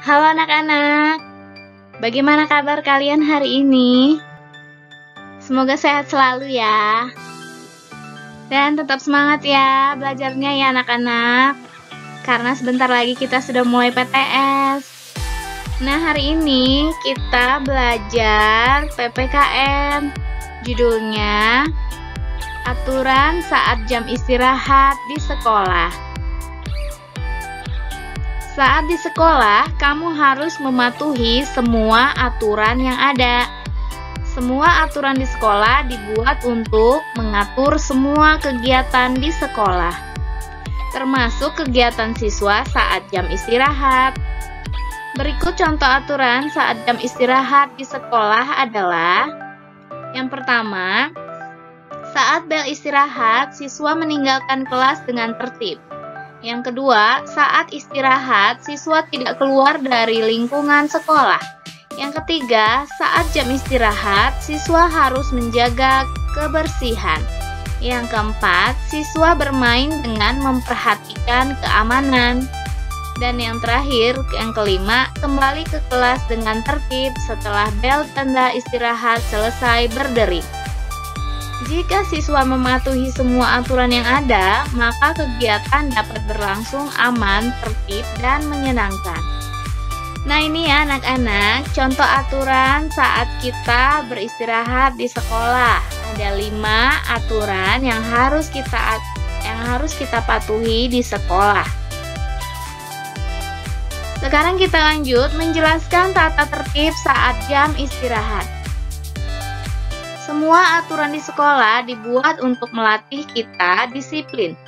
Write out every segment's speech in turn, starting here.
Halo anak-anak, bagaimana kabar kalian hari ini? Semoga sehat selalu ya. Dan tetap semangat ya belajarnya ya anak-anak, karena sebentar lagi kita sudah mulai PTS. Nah, hari ini kita belajar PPKN. Judulnya Aturan Saat Jam Istirahat di Sekolah. Saat di sekolah, kamu harus mematuhi semua aturan yang ada. Semua aturan di sekolah dibuat untuk mengatur semua kegiatan di sekolah, termasuk kegiatan siswa saat jam istirahat. Berikut contoh aturan saat jam istirahat di sekolah adalah: yang pertama, saat bel istirahat, siswa meninggalkan kelas dengan tertib. Yang kedua, saat istirahat, siswa tidak keluar dari lingkungan sekolah. Yang ketiga, saat jam istirahat, siswa harus menjaga kebersihan. Yang keempat, siswa bermain dengan memperhatikan keamanan. Dan yang terakhir, yang kelima, kembali ke kelas dengan tertib setelah bel tanda istirahat selesai berdering. Jika siswa mematuhi semua aturan yang ada, maka kegiatan dapat berlangsung aman, tertib, dan menyenangkan. Nah, ini ya anak-anak, contoh aturan saat kita beristirahat di sekolah. Ada 5 aturan yang harus kita patuhi di sekolah. Sekarang kita lanjut menjelaskan tata tertib saat jam istirahat. Semua aturan di sekolah dibuat untuk melatih kita disiplin.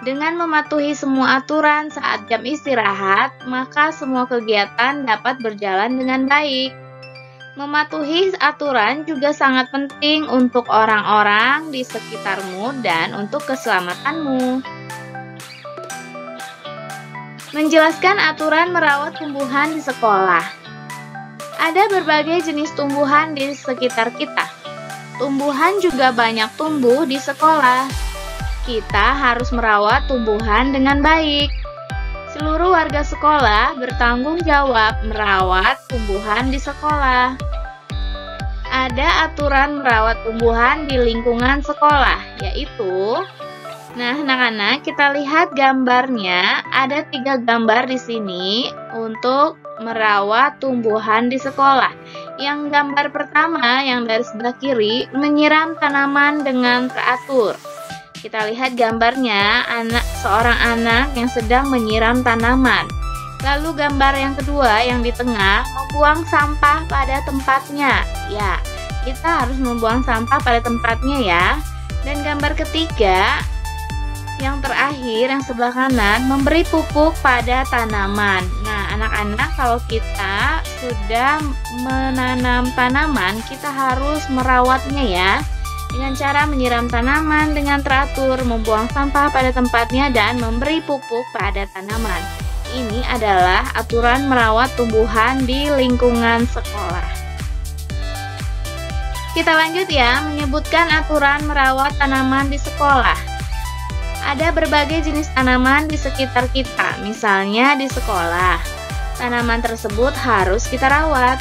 Dengan mematuhi semua aturan saat jam istirahat, maka semua kegiatan dapat berjalan dengan baik. Mematuhi aturan juga sangat penting untuk orang-orang di sekitarmu dan untuk keselamatanmu. Menjelaskan aturan merawat tumbuhan di sekolah. Ada berbagai jenis tumbuhan di sekitar kita. Tumbuhan juga banyak tumbuh di sekolah. Kita harus merawat tumbuhan dengan baik. Seluruh warga sekolah bertanggung jawab merawat tumbuhan di sekolah. Ada aturan merawat tumbuhan di lingkungan sekolah, yaitu, nah anak-anak, kita lihat gambarnya. Ada 3 gambar di sini untuk merawat tumbuhan di sekolah. Yang gambar pertama yang dari sebelah kiri menyiram tanaman dengan teratur. Kita lihat gambarnya, seorang anak yang sedang menyiram tanaman. Lalu gambar yang kedua yang di tengah membuang sampah pada tempatnya. Ya, kita harus membuang sampah pada tempatnya ya. Dan gambar ketiga yang terakhir yang sebelah kanan memberi pupuk pada tanaman. Nah, anak-anak, kalau kita sudah menanam tanaman, kita harus merawatnya ya. Dengan cara menyiram tanaman dengan teratur, membuang sampah pada tempatnya, dan memberi pupuk pada tanaman. Ini adalah aturan merawat tumbuhan di lingkungan sekolah. Kita lanjut ya, menyebutkan aturan merawat tanaman di sekolah. Ada berbagai jenis tanaman di sekitar kita, misalnya di sekolah. Tanaman tersebut harus kita rawat.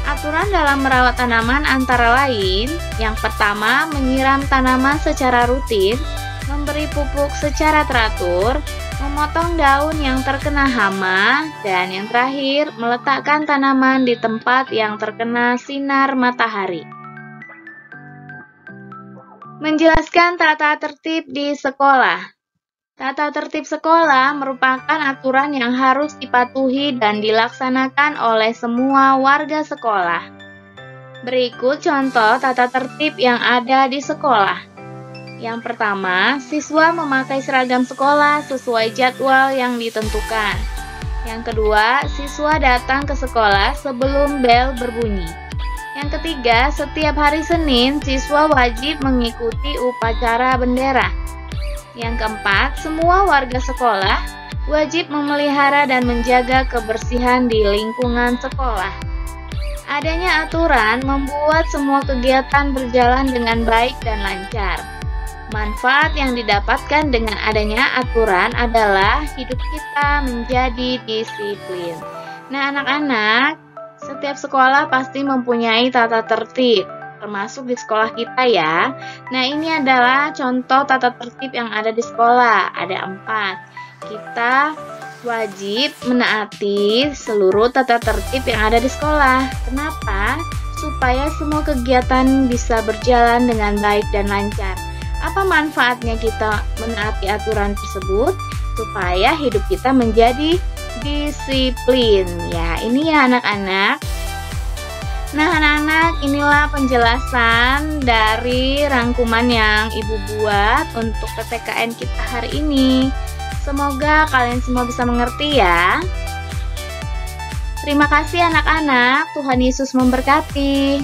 Aturan dalam merawat tanaman antara lain, yang pertama, menyiram tanaman secara rutin, memberi pupuk secara teratur, memotong daun yang terkena hama, dan yang terakhir, meletakkan tanaman di tempat yang terkena sinar matahari. Menjelaskan tata tertib di sekolah. Tata tertib sekolah merupakan aturan yang harus dipatuhi dan dilaksanakan oleh semua warga sekolah. Berikut contoh tata tertib yang ada di sekolah. Yang pertama, siswa memakai seragam sekolah sesuai jadwal yang ditentukan. Yang kedua, siswa datang ke sekolah sebelum bel berbunyi. Yang ketiga, setiap hari Senin, siswa wajib mengikuti upacara bendera. Yang keempat, semua warga sekolah wajib memelihara dan menjaga kebersihan di lingkungan sekolah. Adanya aturan membuat semua kegiatan berjalan dengan baik dan lancar. Manfaat yang didapatkan dengan adanya aturan adalah hidup kita menjadi disiplin. Nah, anak-anak, setiap sekolah pasti mempunyai tata tertib, termasuk di sekolah kita ya. Nah, ini adalah contoh tata tertib yang ada di sekolah. Ada 4. Kita wajib menaati seluruh tata tertib yang ada di sekolah. Kenapa? Supaya semua kegiatan bisa berjalan dengan baik dan lancar. Apa manfaatnya kita menaati aturan tersebut? Supaya hidup kita menjadi disiplin. Ya, ini ya anak-anak. Nah, anak-anak, inilah penjelasan dari rangkuman yang Ibu buat untuk PPKN kita hari ini. Semoga kalian semua bisa mengerti ya. Terima kasih anak-anak, Tuhan Yesus memberkati.